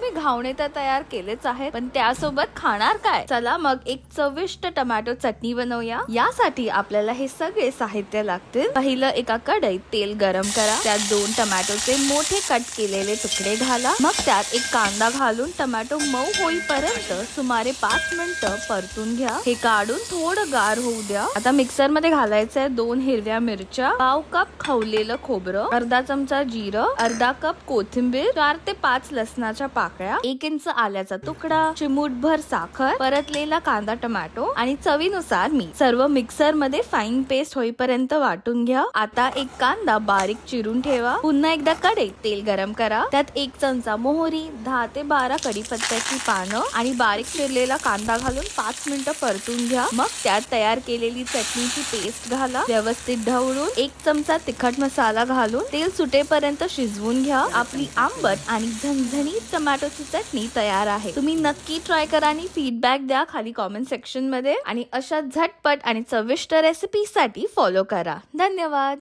तुम्ही घावणे तर तयार केलेच आहे, पण त्यासोबत खाणार काय? चला मग एक चविष्ट टोमॅटो चटणी बनवूया। यासाठी आपल्याला हे सगळे साहित्य लागतील। पहिलं एका कढईत तेल गरम करा, त्यात 2 टोमॅटोचे मोठे कट केलेले तुकडे घाला। मग त्यात एक कांदा घालून टोमॅटो मऊ होईपर्यंत सुमारे 5 मिनिटं परतून घ्या। हे काढून थोडं गार होऊ द्या। आता मिक्सर मध्ये घालायचंय 2 हिरव्या मिरच्या, पाव कप खवलेलं खोबरं, अर्धा चमचा जिरं, अर्धा कप कोथिंबीर, 4 ते 5 लसणाच्या पाकळ्या, 1 इंच आल्याचा तुकडा, चिमूटभर साखर, परतलेला कांदा टोमॅटो आणि चवीनुसार मीठ। सर्व मिक्सर मध्ये फाईन पेस्ट होईपर्यंत वाटून घ्या। आता एक कांदा बारीक चिरून ठेवा। पुन्हा एकदा कढईत तेल गरम करा, त्यात 1 चमचा मोहरी, 10 ते 12 कढीपत्त्याची पानं आणि बारीक चिरलेला कांदा घालून 5 मिनिटं परतून घ्या। मग त्यात तयार केलेली चटणीची पेस्ट घाला, व्यवस्थित ढवळून 1 चमचा तिखट मसाला घालून तेल सुटेपर्यंत शिजवून घ्या। आपली आंबट आणि झणझणीत टोमॅटोची चटणी तयार आहे। तुम्ही नक्की ट्राय करा आणि फीडबॅक द्या खाली कॉमेंट सेक्शन मध्ये। आणि अशा झटपट आणि चविष्ट रेसिपी साठी फॉलो करा। धन्यवाद।